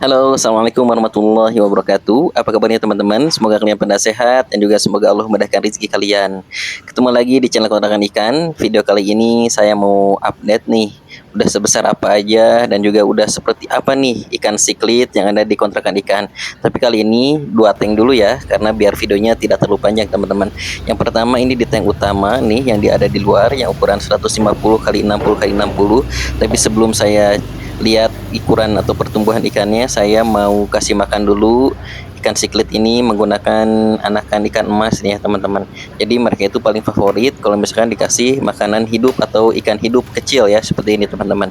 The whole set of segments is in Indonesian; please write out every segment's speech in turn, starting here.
Halo, assalamualaikum warahmatullahi wabarakatuh. Apa kabarnya teman-teman? Semoga kalian pada sehat dan juga semoga Allah memudahkan rezeki kalian. Ketemu lagi di channel Kontrakan Ikan. Video kali ini saya mau update nih, udah sebesar apa aja dan juga udah seperti apa nih ikan siklit yang ada di kontrakan ikan. Tapi kali ini dua tank dulu ya, karena biar videonya tidak terlalu panjang teman-teman. Yang pertama ini di tank utama nih yang ada di luar yang ukuran 150 kali 60 kali 60. Tapi sebelum saya lihat ukuran atau pertumbuhan ikannya, saya mau kasih makan dulu ikan siklet ini menggunakan anakan ikan emas nih ya teman-teman. Jadi mereka itu paling favorit kalau misalkan dikasih makanan hidup atau ikan hidup kecil ya, seperti ini teman-teman.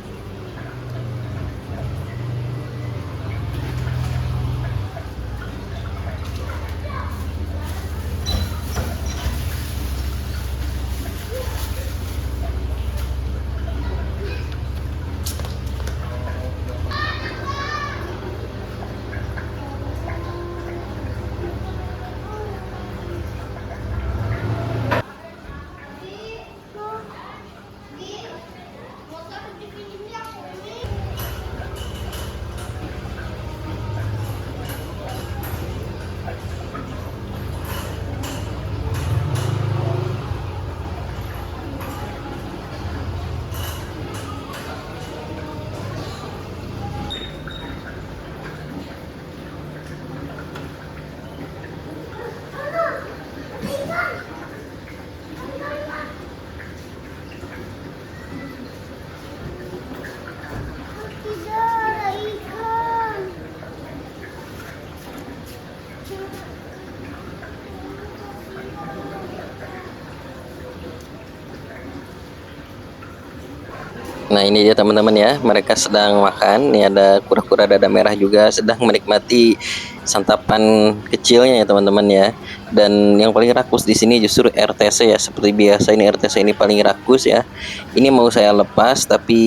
Nah ini dia teman-teman ya, mereka sedang makan. Ini ada kura-kura dada merah juga sedang menikmati santapan kecilnya ya teman-teman ya. Dan yang paling rakus di sini justru RTC ya, seperti biasa ini RTC ini paling rakus ya. Ini mau saya lepas tapi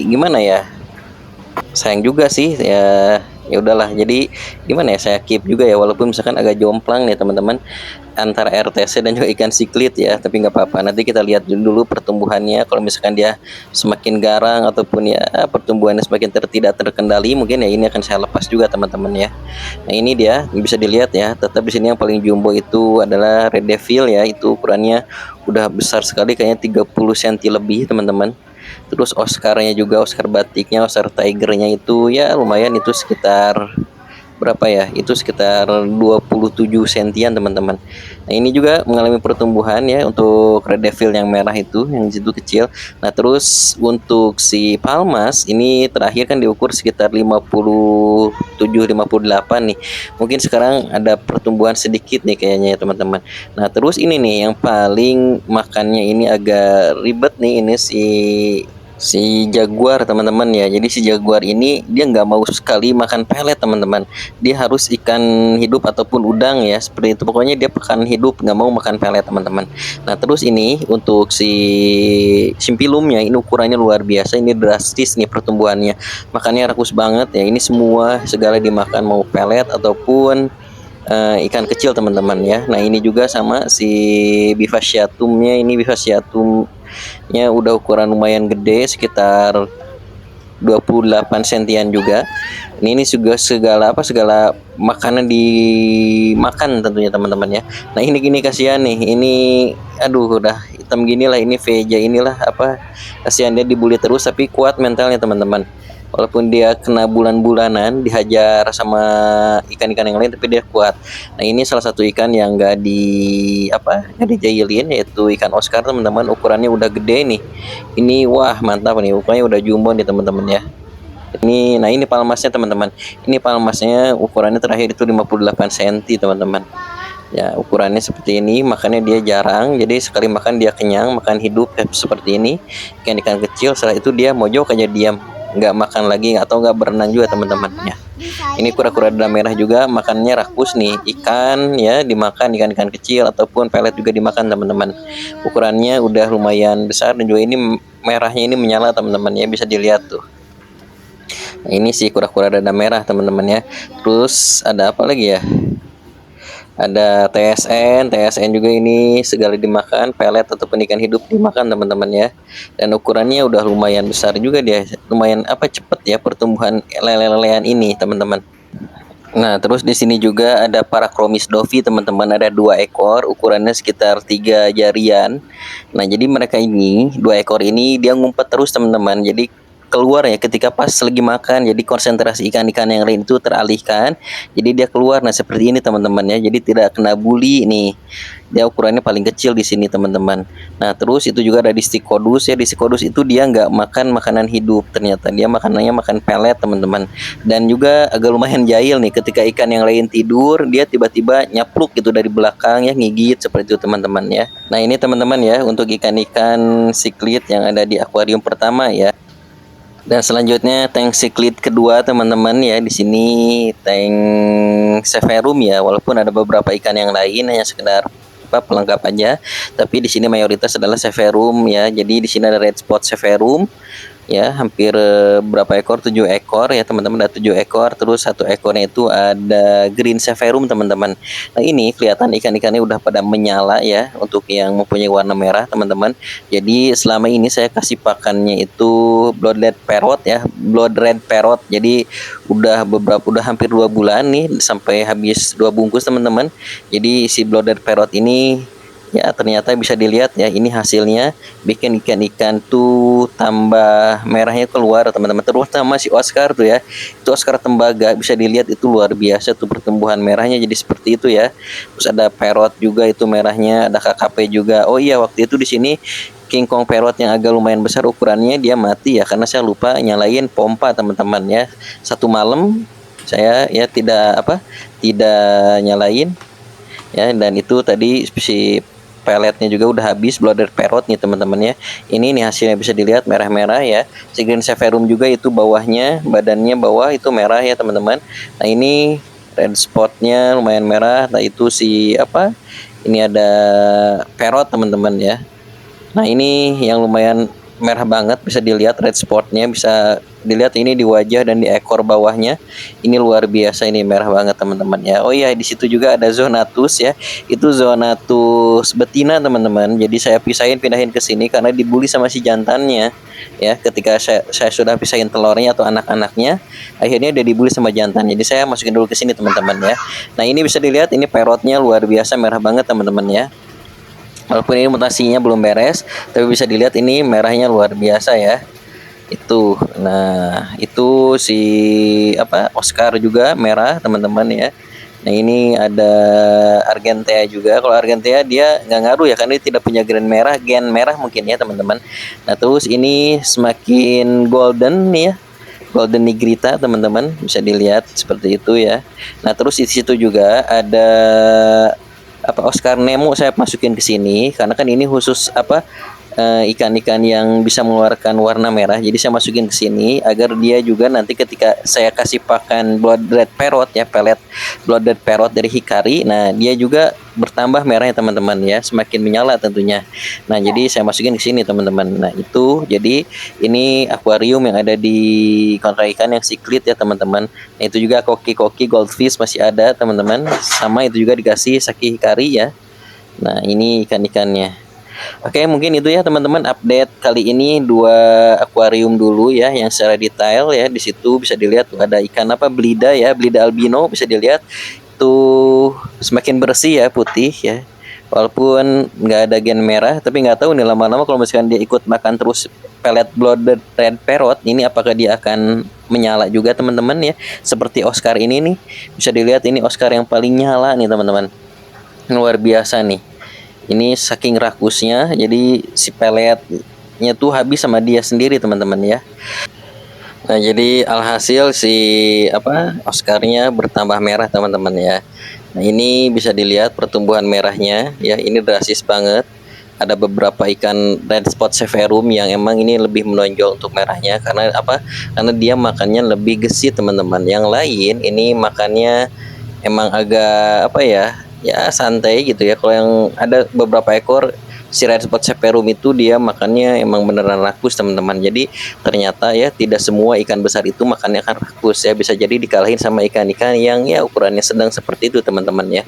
gimana ya? Sayang juga sih ya. Ya udahlah, jadi gimana ya, saya keep juga ya walaupun misalkan agak jomplang nih teman-teman antara RTC dan juga ikan siklit ya, tapi nggak apa-apa, nanti kita lihat dulu pertumbuhannya. Kalau misalkan dia semakin garang ataupun ya pertumbuhannya semakin tidak terkendali, mungkin ya ini akan saya lepas juga teman-teman ya. Nah ini dia bisa dilihat ya, tetap di sini yang paling jumbo itu adalah Red Devil ya, itu ukurannya udah besar sekali, kayaknya 30 cm lebih teman-teman. Terus Oscarnya juga, Oscar batiknya, Oscar tigernya itu ya lumayan, itu sekitar berapa ya, itu sekitar 27 sentian teman-teman. Nah ini juga mengalami pertumbuhan ya untuk Red Devil yang merah itu, yang situ kecil. Nah terus untuk si Palmas ini terakhir kan diukur sekitar 57-58 nih. Mungkin sekarang ada pertumbuhan sedikit nih kayaknya ya teman-teman. Nah terus ini nih yang paling makannya ini agak ribet nih, ini si jaguar teman-teman ya. Jadi si jaguar ini dia nggak mau sekali makan pelet teman-teman, dia harus ikan hidup ataupun udang ya, seperti itu. Pokoknya dia makan hidup, nggak mau makan pelet teman-teman. Nah terus ini untuk si simpilumnya ini ukurannya luar biasa, ini drastis nih pertumbuhannya, makannya rakus banget ya. Ini semua segala dimakan, mau pelet ataupun ikan kecil teman-teman ya. Nah ini juga sama si bifasciatumnya, ini bifasciatum ya udah ukuran lumayan gede, sekitar 28 sentian juga. Ini juga segala makanan dimakan tentunya teman-teman ya. Nah ini gini kasihan nih, ini aduh udah hitam gini lah, ini Veja inilah apa, kasihan dia dibully terus tapi kuat mentalnya teman-teman. Walaupun dia kena bulan-bulanan dihajar sama ikan-ikan yang lain, tapi dia kuat. Nah ini salah satu ikan yang nggak dijailin, yaitu ikan Oscar teman-teman. Ukurannya udah gede nih. Ini wah mantap nih, ukurannya udah jumbo nih teman-teman ya. Nah ini palmasnya teman-teman. Ini palmasnya ukurannya terakhir itu 58 cm teman-teman. Ya ukurannya seperti ini, makannya dia jarang, jadi sekali makan dia kenyang, makan hidup seperti ini. Ikan-ikan kecil, setelah itu dia mojok aja diam, nggak makan lagi atau nggak berenang juga teman-teman ya. Ini kura-kura dada merah juga makannya rakus nih, ikan ya dimakan, ikan-ikan kecil ataupun pelet juga dimakan teman-teman. Ukurannya udah lumayan besar dan juga ini merahnya ini menyala teman-teman ya, bisa dilihat tuh. Nah, ini sih kura-kura dada merah teman-teman ya. Terus ada apa lagi ya? Ada TSN juga ini segala dimakan, pelet ataupun ikan hidup dimakan teman-teman ya. Dan ukurannya udah lumayan besar juga dia, lumayan apa cepet ya pertumbuhan lele-lelean ini teman-teman. Nah, terus di sini juga ada Parachromis dovi teman-teman, ada 2 ekor, ukurannya sekitar 3 jarian. Nah, jadi mereka ini 2 ekor ini dia ngumpet terus teman-teman. Jadi keluar ya ketika pas lagi makan, jadi konsentrasi ikan-ikan yang lain itu teralihkan, jadi dia keluar. Nah, seperti ini teman-teman ya, jadi tidak kena bully nih. Dia ukurannya paling kecil di sini teman-teman. Nah, terus itu juga ada Distichodus ya. Distichodus itu dia nggak makan makanan hidup, ternyata dia makanannya makan pelet teman-teman. Dan juga agak lumayan jahil nih, ketika ikan yang lain tidur dia tiba-tiba nyapluk gitu dari belakang ya, ngigit seperti itu teman-teman ya. Nah, ini teman-teman ya untuk ikan-ikan siklit yang ada di akuarium pertama ya. Dan selanjutnya tank siklit kedua teman-teman ya, di sini tank severum ya, walaupun ada beberapa ikan yang lain hanya sekedar pelengkap aja, tapi di sini mayoritas adalah severum ya. Jadi di sini ada red spot severum ya, hampir berapa ekor, 7 ekor ya teman-teman, ada 7 ekor. Terus 1 ekornya itu ada green severum teman-teman. Nah, ini kelihatan ikan-ikannya udah pada menyala ya untuk yang mempunyai warna merah teman-teman. Jadi selama ini saya kasih pakannya itu blood red parrot ya, blood red parrot. Jadi udah hampir 2 bulan nih, sampai habis 2 bungkus teman-teman. Jadi si blood red parrot ini ya ternyata bisa dilihat ya, ini hasilnya bikin ikan-ikan tuh tambah merahnya keluar teman-teman. Terus sama si Oscar tuh ya, itu Oscar tembaga, bisa dilihat itu luar biasa tuh pertumbuhan merahnya jadi seperti itu ya. Terus ada parrot juga itu merahnya, ada KKP juga. Oh iya, waktu itu di sini King Kong parrot yang agak lumayan besar ukurannya dia mati ya, karena saya lupa nyalain pompa teman-teman ya. Satu malam saya ya tidak nyalain ya, dan itu tadi si peletnya juga udah habis, blooded parrot nih teman-teman ya. Ini nih hasilnya bisa dilihat merah-merah ya. Si green severum juga itu bawahnya, badannya bawah itu merah ya teman-teman. Nah, ini red spotnya lumayan merah. Nah, itu ini ada parrot teman-teman ya. Nah, ini yang lumayan merah banget, bisa dilihat red spotnya, bisa dilihat ini di wajah dan di ekor bawahnya. Ini luar biasa, ini merah banget teman-teman ya. Oh iya, di situ juga ada Zonatus ya. Itu Zonatus betina teman-teman. Jadi saya pindahin ke sini karena dibully sama si jantannya ya. Ketika saya sudah pisahin telurnya atau anak-anaknya, akhirnya dia dibully sama jantan. Jadi saya masukin dulu ke sini teman-teman ya. Nah, ini bisa dilihat ini parrotnya luar biasa merah banget teman-teman ya. Walaupun ini mutasinya belum beres, tapi bisa dilihat ini merahnya luar biasa ya. Itu. Nah, itu si Oscar juga merah, teman-teman ya. Nah, ini ada Argentea juga. Kalau Argentea dia nggak ngaruh ya, karena dia tidak punya gen merah mungkin ya, teman-teman. Nah, terus ini semakin golden nih ya. Golden Nigrita teman-teman, bisa dilihat seperti itu ya. Nah, terus di situ juga ada Oscar Nemo saya masukin ke sini karena kan ini khusus ikan-ikan yang bisa mengeluarkan warna merah. Jadi saya masukin ke sini agar dia juga nanti ketika saya kasih pakan blood red parrot ya, pelet blood red parrot dari Hikari, nah dia juga bertambah merahnya teman-teman ya, semakin menyala tentunya. Nah, jadi saya masukin ke sini teman-teman. Nah, itu jadi ini akuarium yang ada di kontra ikan yang siklit ya teman-teman. Nah, itu juga koki-koki goldfish masih ada teman-teman. Sama itu juga dikasih Saki Hikari ya. Nah, ini ikan-ikannya. Oke, mungkin itu ya teman-teman update kali ini 2 akuarium dulu ya yang secara detail ya. Di situ bisa dilihat tuh ada ikan belida ya, belida albino, bisa dilihat tuh semakin bersih ya, putih ya. Walaupun nggak ada gen merah, tapi nggak tahu nih lama-lama kalau misalkan dia ikut makan terus pelet blooded red parrot, ini apakah dia akan menyala juga teman-teman ya. Seperti Oscar ini nih, bisa dilihat ini Oscar yang paling nyala nih teman-teman. Luar biasa nih. Ini saking rakusnya, jadi si peletnya tuh habis sama dia sendiri teman-teman ya. Nah, jadi alhasil si Oscarnya bertambah merah teman-teman ya. Nah, ini bisa dilihat pertumbuhan merahnya ya, ini drastis banget. Ada beberapa ikan red spot severum yang emang ini lebih menonjol untuk merahnya karena karena dia makannya lebih gesit teman-teman. Yang lain ini makannya emang agak ya santai gitu ya. Kalau yang ada beberapa ekor si red spot seperum itu dia makannya emang beneran rakus teman-teman. Jadi ternyata ya tidak semua ikan besar itu makannya akan rakus ya, bisa jadi dikalahin sama ikan-ikan yang ya ukurannya sedang seperti itu teman-teman ya.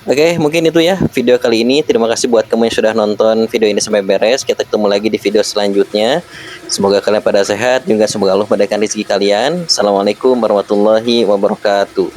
Oke, mungkin itu ya video kali ini. Terima kasih buat kamu yang sudah nonton video ini sampai beres. Kita ketemu lagi di video selanjutnya. Semoga kalian pada sehat, juga semoga Allah memudahkan rezeki kalian. Assalamualaikum warahmatullahi wabarakatuh.